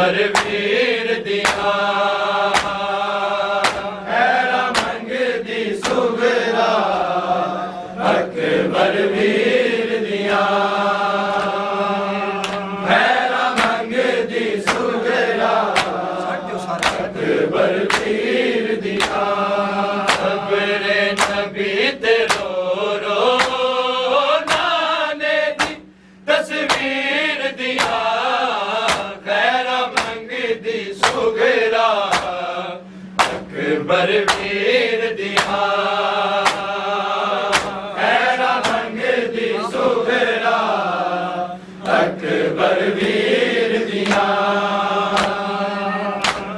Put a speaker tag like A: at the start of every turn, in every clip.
A: अकबर वीर दिया खैरा मंगदी सुगरा अकबर वीर दिया खैरा मंगदी सुगरा अकबर वीर दिया अकबरे नबी तेरो रो नाने दी तस्वीर दिया खैरा मंगदी सुगरा अकबर वीर दिया खैरा मंगदी सुगरा अकबर वीर दिया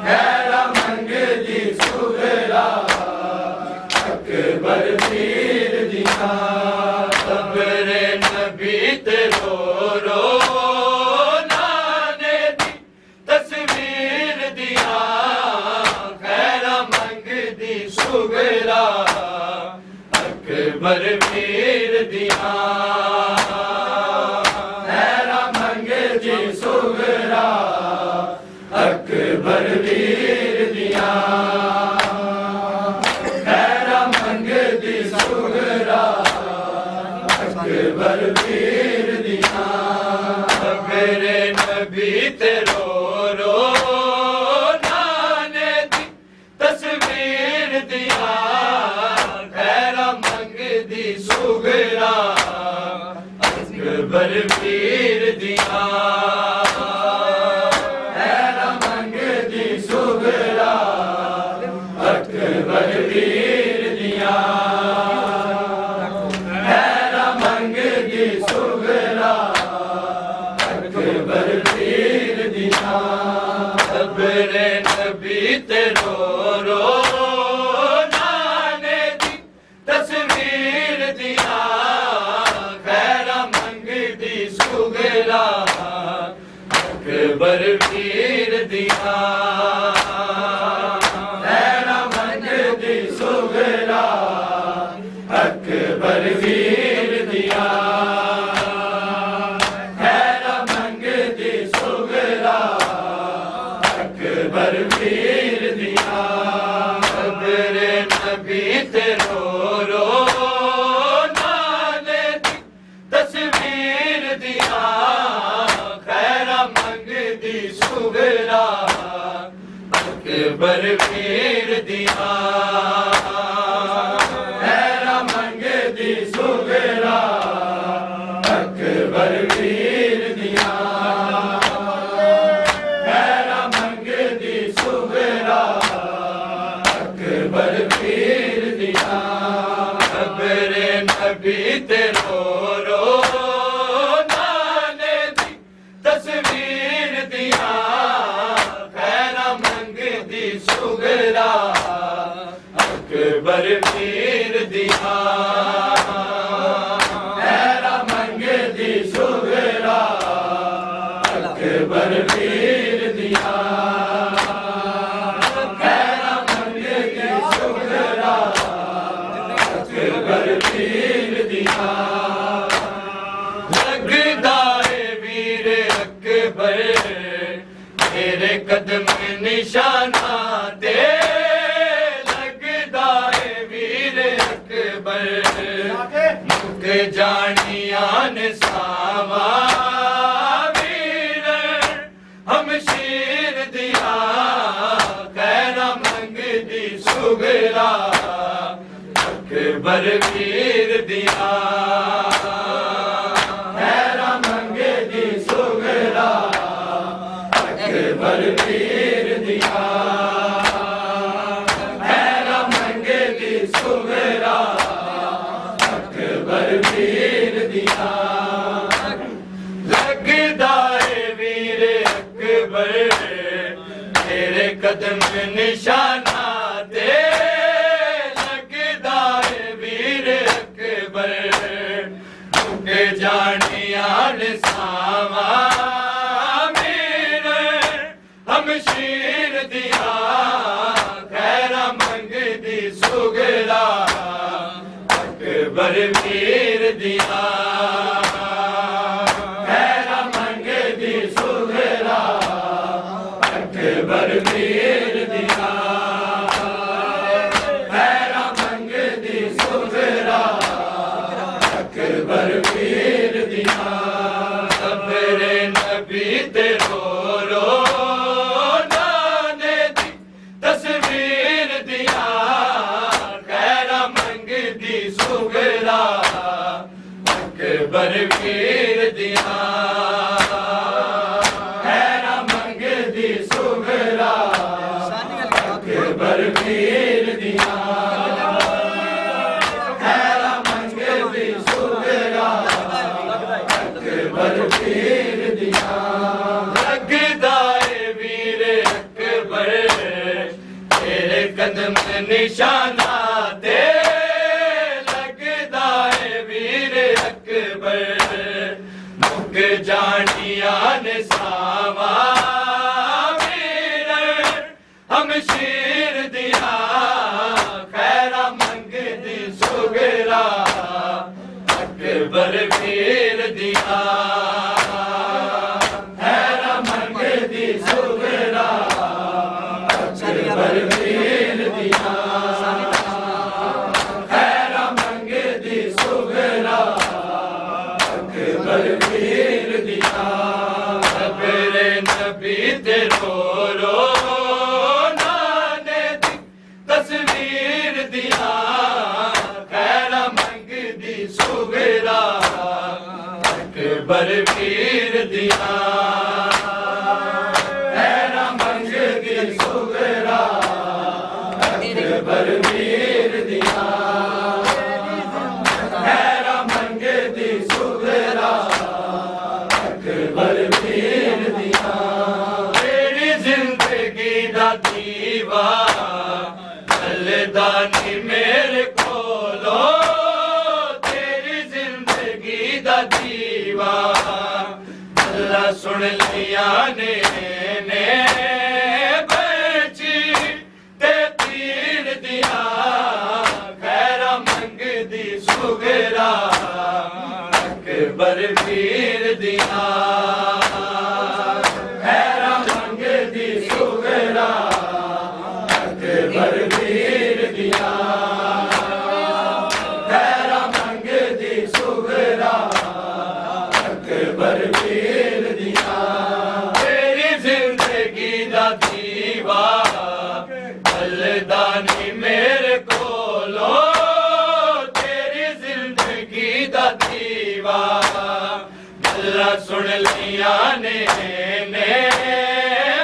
A: खैरा मंगदी सुगरा अकबर वीर दिया अकबरे नबी तेरो रो नाने दी तस्वीर दिया खैरा मंगदी सुगरा अकबर वीर दिया खैरा मंगदी सुगरा अकबर वीर दिया खैरा मंगदी सुगरा अकबर वीर दिया अकबरे नबी तेरो रो नाने दी तस्वीर दिया खैरा मंगदी सुगरा अकबर वीर दिया खैरा मंगदी सुगरा अकबर वीर दिया खैरा मंगदी सुगरा अकबर वीर दिया अकबरे नबी तेरो रो नाने दी तस्वीर दिया खैरा मंगदी सुगरा अकबर वीर दिया खैरा मंगदी सुगरा अकबर वीर दिया खैरा मंगदी सुगरा अकबर वीर दिया अकबरे नबी तेरो रो नाने दी तस्वीर दिया खैरा मंगदी सुगरा अकबर वीर दिया खैरा मंगदी सुगरा अकबर वीर दिया खैरा मंगदी सुगरा अकबर वीर दिया अकबरे नबी तेरो रो नाने दी तस्वीर दिया खैरा मंगदी सुगरा अकबर वीर दिया खैरा मंगदी सुगरा अकबर वीर दिया खैरा मंगदी सुगरा अकबर वीर दिया लगदा है वीर अकबर तेरे कदम निशाना दे लगदा है वीर अकबर मुख जानियान सावा वीर हम शीर दिया खैरा मंगदी सुगरा अकबर वीर दिया खैरा मंगदी सुगरा अकबर वीर दिया खैरा मंगदी सुगरा अकबर वीर दिया लगदा है वीर अकबर तेरे कदम निशाना दे लगदा है वीर अकबर मुख जानियान सावा वीर हम शीर दिया खैरा मंगदी सुगरा अकबर वीर दिया खैरा मंगदी सुगरा ਸੁਗਰਾ ਅਕਬਰ ਪੀਰ ਦੀਆਂ ਖੈਰਾਂ ਮੰਗਦੀ ਸੁਗਰਾ ਅਕਬਰ ਪੀਰ ਦੀਆਂ ਖੈਰਾਂ ਮੰਗਦੀ ਸੁਗਰਾ ਅਕਬਰ ਪੀਰ ਦੀਆਂ ਲੱਗਦਾ ਏ ਵੀਰ ਅਕਬਰ ਤੇਰੇ ਕਦਮ ਨਿਸ਼ਾਨਾ ਤੇ ਲੱਗਦਾ ਏ ਵੀਰ ਅਕਬਰ ਮੁੱਕ ਜਾਣੀਆਂ ਨੇ ਸਾਵਾ ਵੀਰ ਹਮਸ਼ੀਰ ਦੀਆਂ ਖੈਰਾਂ ਮੰਗਦੀ ਸੁਗਰਾ ਅਕਬਰ ਵੀਰ ਦੀਆਂ ਖੈਰਾਂ ਮੰਗਦੀ ਸੁਗਰਾ ਅਕਬਰ ਵੀਰ ਦੀਆਂ ਖੈਰਾਂ ਮੰਗਦੀ ਸੁਗਰਾ ਅਕਬਰ ਵੀਰ ਦੀਆਂ ਮੇਰੇ ਨਬੀ ਤੇ ਰੋ ਰੋ ਨਾਨੇ ਦੀ ਤਸਵੀਰ ਦੀਆਂ ਖੈਰਾਂ ਮੰਗਦੀ ਸੁਗਰਾ ਅਕਬਰ ਵੀਰ ਦੀਆਂ ਖੈਰਾਂ ਮੰਗਦੀ ਸੁਗਰਾ ਅਕਬਰ ਵੀਰ ਦੀਆਂ ਖੈਰਾਂ ਮੰਗਦੀ ਸੁਗਰਾ ਅਕਬਰ ਵੀਰ ਦੀਆਂ ਤੇਰੀ ਜ਼ਿੰਦਗੀ ਦਾ ਦੀਵਾ ਚੱਲਦਾ ਨੀ ਮੇਰੇ ਕੋਲੋਂ ਤੇਰੀ ਜ਼ਿੰਦਗੀ ਦਾ ਦੀਵਾ ਅੱਲਾ ਸੁਣ ਲਿਆ ਨੇ ਬੱਚੀ ਤੇ ਪੀਰ ਦੀਆਂ ਖੈਰਾਂ ਮੰਗਦੀ ਸੁਗਰਾ ਅਕਬਰ ਪੀਰ ਦੀਆਂ ਖੈਰਾਂ ਮੰਗਦੀ ਸੁਗਰਾ ਅਕਬਰ ਪੀਰ ਦੀਆਂ ਖੈਰਾਂ ਮੰਗਦੀ ਸੁਗਰਾ ਅਕਬਰ ਪੀਰ ਦੀਆਂ ਤੇਰੀ ਜ਼ਿੰਦਗੀ ਦਾ ਦੀਵਾ ਚੱਲਦਾ ਨੀ ਮੇਰੇ ਕੋਲੋਂ ਤੇਰੀ ਜ਼ਿੰਦਗੀ ਦਾ ਦੀਵਾ ਅੱਲਾ ਸੁਣ ਲਿਆ ਨੇ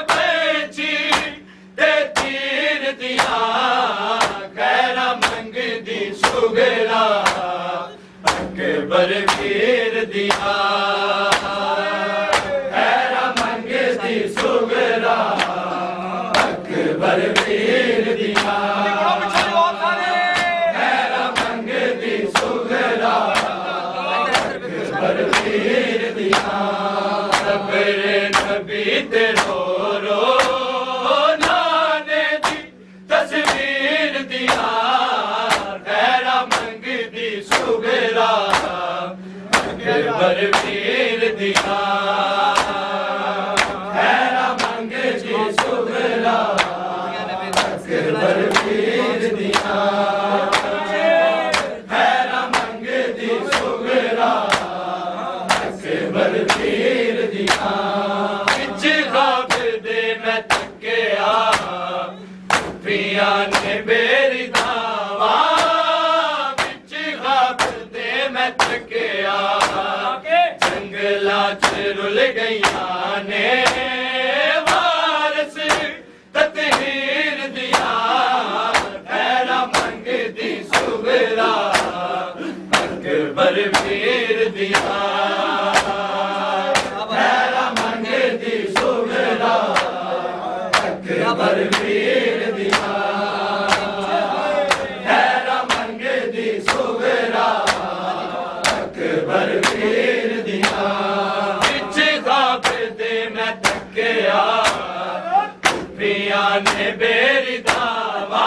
A: ਬੱਚੀ ਤੇ ਤੀਰ ਦੀਆਂ ਖੈਰਾਂ ਮੰਗਦੀ ਸੁਗਰਾ ਅਕਬਰ ਪੀਰ ਦੀਆਂ ਖੈਰਾਂ ਮੰਗਦੀ ਸੁਗਰਾ ਅਕਬਰ ਪੀਰ ਦੀਆਂ ਖੈਰਾਂ ਮੰਗਦੀ ਸੁਗਰਾ ਅਕਬਰ ਪੀਰ ਦੀਆਂ ਮੇਰੇ ਨਬੀ ਤੇ ਰੋ ਰੋ ਨਾਨੇ ਦੀ ਤਸਵੀਰ ਦੀਆਂ ਖੈਰਾਂ ਮੰਗਦੀ ਸੁਗਰਾ ਅਕਬਰ ਪੀਰ ਦੀਆਂ ਖੈਰਾਂ ਮੰਗਦੀ ਸੁਗਰਾ ਅਕਬਰ ਪੀਰ ਦੀਆਂ ਖੈਰਾਂ ਮੰਗਦੀ ਸੁਗਰਾ ਅਕਬਰ ਪੀਰ ਦੀਆਂ ਵਿੱਚ ਖਾਬ ਦੇ ਮੈਂ ਤੱਕਿਆ ਪੀਆਂ ਨੇ ਮੇਰੀ ਦਾਵਾ ਵਿੱਚ ਖਾਬ ਦੇ ਮੈਂ ਤੱਕਿਆ ਜੰਗਲਾਂ ਚ ਰੁਲ ਗਈਆਂ ਨੇ ਵਾਰਸ ਤਤਹੀਰ ਦੀਆਂ ਖੈਰਾਂ ਮੰਗਦੀ ਸੁਗਰਾ ਅਕਬਰ ਪੀਰ ਦੀਆਂ ਖੈਰਾਂ ਮੰਗਦੀ ਸੁਗਰਾ ਅਕਬਰ ਪੀਰ ਦੀਆਂ ਖੈਰਾਂ ਮੰਗਦੀ ਸੁਗਰਾ ਅਕਬਰ ਪੀਰ ਦੀਆਂ ਵਿੱਚ ਖਾਬ ਦੇ ਮੈਂ ਤੱਕਿਆ ਪੀਆਂ ਨੇ ਬੇਰੀ ਦਾਵਾ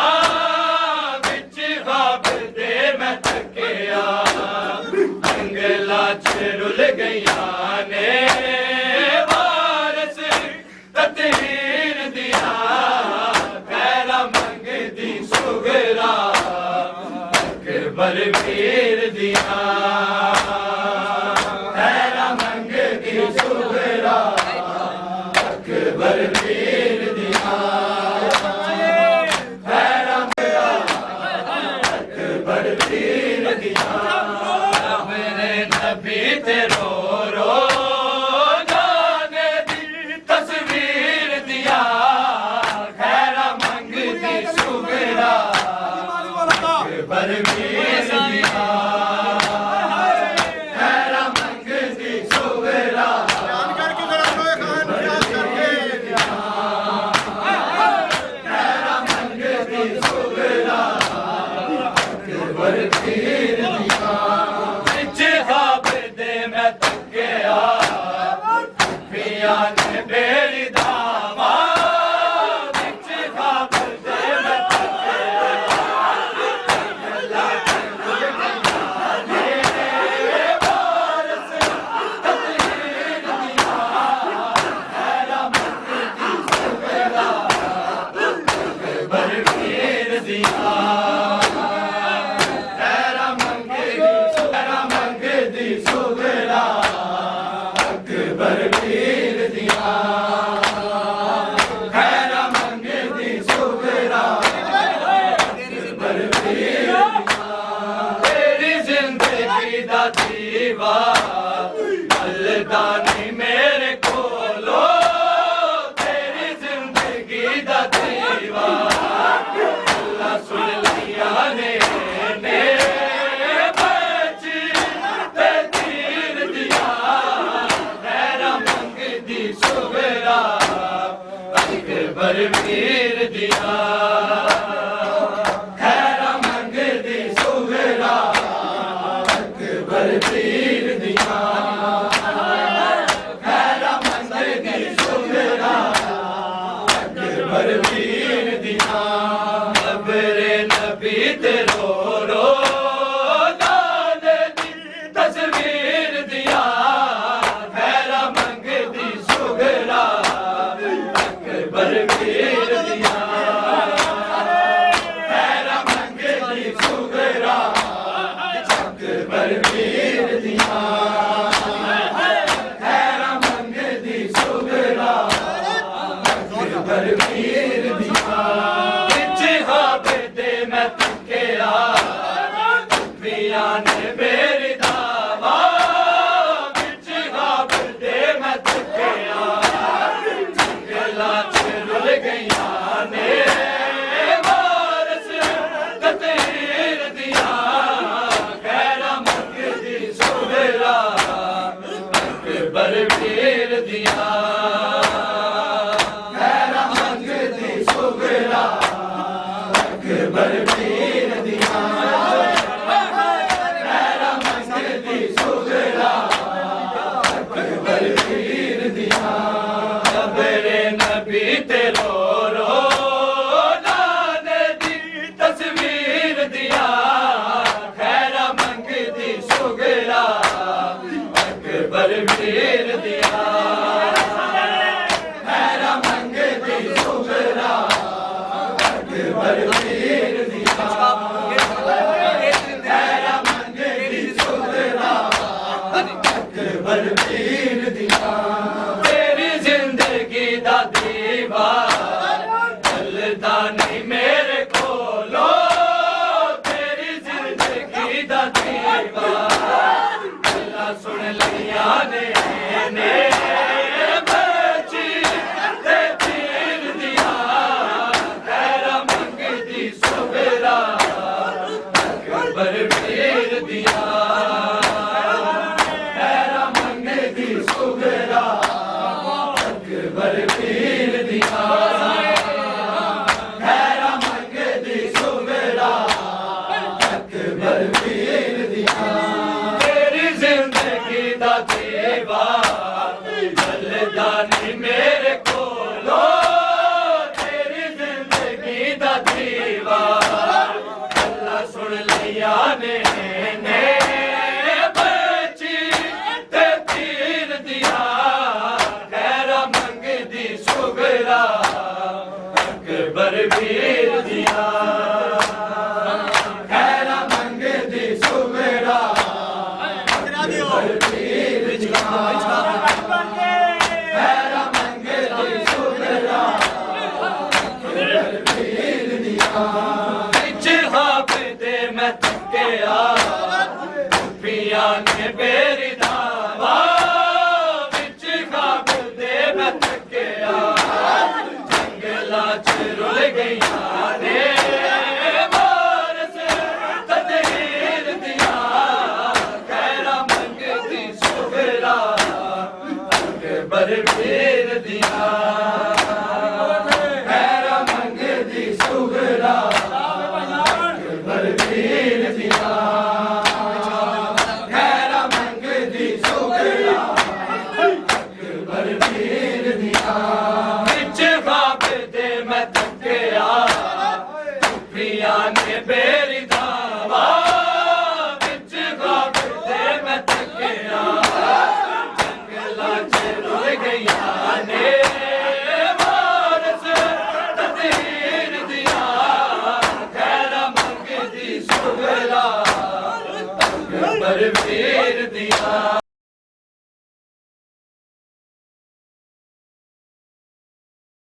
A: ਵਿੱਚ ਖਾਬ ਦੇ ਮੈਂ ਤੱਕਿਆ ਜੰਗਲਾਂ ਚ ਰੁਲ ਗਈਆਂ ਨੇ ਵਾਰਸ ਤਤਹੀਰ ਦੀਆਂ ਖੈਰਾਂ ਮੰਗਦੀ ਸੁਗਰਾ ਅਕਬਰ ਪੀਰ ਦੀਆਂ ਖੈਰਾਂ ਮੰਗਦੀ ਸੁਗਰਾ ਅਕਬਰ ਪੀਰ ਦੀਆਂ ਖੈਰਾਂ ਅਕਬਰ ਪੀਰ ਦੀਆਂ ਦੀਵਾ ਚੱਲਦਾ ਨਹੀਂ ਮੇਰੇ ਕੋਲੋਂ ਤੇਰੀ ਜ਼ਿੰਦਗੀ ਦਾ ਦੀਵਾ ਅੱਲਾ ਸੁਣ ਲਿਆ ਨੇ ਬੱਚੀ ਤੇ ਤੀਰ ਦਿਆ ਖੈਰਾ ਮੰਗਦੀ ਸੁਗਰਾ ਅਕਬਰ ਵੀਰ ਦਿਆ ਖੈਰਾ ਮੰਗਦੀ ਸੁਗਰਾ ਅਕਬਰ ਵੀਰ ਦਿਆ ਖੈਰਾ ਮੰਗਦੀ ਸੁਗਰਾ ਅਕਬਰ ਵੀਰ ਦਿਆ ਅਬਰੇ ਨਬੀ ਤੇ ਰੋ ਰੋ ਦਾਦੇ ਦੀ ਤਸਵੀਰ ਦਿਆ ਖੈਰਾ ਮੰਗਦੀ ਸੁਗਰਾ ਅਕਬਰ ਵੀਰ ਦਿਆ ਖੈਰਾ ਮੰਗਦੀ ਸੁਗਰਾ ਅਕਬਰ ਵੀਰ ਦਿਆ ਖੈਰਾ ਮੰਗਦੀ ਸੁਗਰਾ ਅਕਬਰ ਵੀਰ ਦਿਆ ਵਿੱਚ ਹਾਵੇ ਦੇ ਮੈਂ ਤੱਕਿਆ ਪੀਆਂ ਨੇ ਮੇਰੀ ਦਾਵਾ ਵਿੱਚ ਹਾਵੇ ਦੇ ਮੈਂ ਤੱਕਿਆ ਜੰਗਲਾਂ ਚ ਰੁਲ ਗਈਆਂ ਨੇ ਵਾਰਸ ਤਤੀਰ ਦਿਆ ਖੈਰਾ ਮੰਗਦੀ ਸੁਗਰਾ ਅਕਬਰ ਵੀਰ ਦਿਆ ਖੈਰਾ ਮੰਗਦੀ ਸੁਗਰਾ ਅਕਬਰ ਵੀਰ ਦਿਆ ਖੈਰਾ ਮੰਗਦੀ ਸੁਗਰਾ ਅਕਬਰ ਵੀਰ ਦਿਆ ਅਬਰੇ ਨਬੀ ਤੇ ਰੋ ਰੋ ਦਾਦੇ ਦੀ ਤਸਵੀਰ ਦਿਆ ਖੈਰਾ ਮੰਗਦੀ ਸੁਗਰਾ ਅਕਬਰ ਵੀਰ ਦਿਆ ਖੈਰਾ ਮੰਗਦੀ ਸੁਗਰਾ ਅਕਬਰ ਵੀਰ ਦਿਆ ਖੈਰਾ ਮੰਗਦੀ ਸੁਗਰਾ ਅਕਬਰ ਵੀਰ ਦਿਆ ਤੇਰੀ ਜ਼ਿੰਦਗੀ ਦਾ ਦੀਵਾ ਚੱਲਦਾ ਨਹੀਂ ਮੇਰੇ ਕੋਲੋਂ ਤੇਰੀ ਜ਼ਿੰਦਗੀ ਦਾ ਦੀਵਾ ਅੱਲਾ ਸੁਣ ਲਿਆ ਨੇ ਬੱਚੀ ਤੇ ਤੀਰ ਦਿਆ ਖੈਰਾ ਮੰਗਦੀ ਸੁਗਰਾ ਅਕਬਰ ਵੀਰ ਦਿਆ ਖੈਰਾ ਮੰਗਦੀ ਸੁਗਰਾ ਅਕਬਰ ਵੀਰ ਦਿਆ ਖੈਰਾ ਮੰਗਦੀ ਸੁਗਰਾ ਅਕਬਰ ਵੀਰ ਦਿਆ ਤੇਰੀ ਜ਼ਿੰਦਗੀ ਦਾ ਦੀਵਾ ਚੱਲਦਾ ਨਹੀਂ ਮੇਰੇ ਕੋਲੋਂ ਤੇਰੀ ਜ਼ਿੰਦਗੀ ਦਾ ਦੀਵਾ ਅੱਲਾ ਸੁਣ ਲਿਆ ਨੇ ਬੱਚੀ ਤੇ ਤੀਰ ਦਿਆ ਖੈਰਾ ਮੰਗਦੀ ਸੁਗਰਾ ਅਕਬਰ ਵੀਰ ਦਿਆ ਖੈਰਾ ਮੰਗਦੀ ਸੁਗਰਾ ਅਕਬਰ ਵੀਰ ਦਿਆ ਖੈਰਾ ਮੰਗਦੀ ਸੁਗਰਾ ਅਕਬਰ ਵੀਰ ਦਿਆ ਵਿੱਚ ਹਾਵੇ ਦੇ ਮੈਂ ਤੱਕਿਆ ਪੀਆਂ ਨੇ ਮੇਰੀ ਦਾਵਾ ਵਿੱਚ ਹਾਵੇ ਦੇ ਮੈਂ ਤੱਕਿਆ ਜੰਗਲਾਂ ਚ ਰੁਲ ਗਈਆਂ ਨੇ ਵਾਰਸ ਤਤੀਰ ਦਿਆ ਖੈਰਾ ਮੰਗਦੀ ਸੁਗਰਾ ਅਕਬਰ ਵੀਰ ਦਿਆ ਖੈਰਾ ਮੰਗਦੀ ਸੁਗਰਾ ਅਕਬਰ ਵੀਰ ਦਿਆ ਖੈਰਾ ਮੰਗਦੀ ਸੁਗਰਾ ਅਕਬਰ ਵੀਰ ਦਿਆ ਵਿੱਚ ਖਾਬੇ ਦੇ ਮੈਂ ਤੱਕਿਆ ਪੀਆਂ ਨੇ ਮੇਰੀ ਦਾਵਾ ਵਿੱਚ ਖਾਬੇ ਦੇ ਮੈਂ ਤੱਕਿਆ ਜੰਗਲਾਂ ਚ ਰੁਲ ਗਈਆਂ ਨੇ ਵਾਰਸ ਤਤੀਰ ਦਿਆ ਖੈਰਾ ਮੰਗਦੀ ਸੁਗਰਾ ਅਕਬਰ ਵੀਰ ਦਿਆ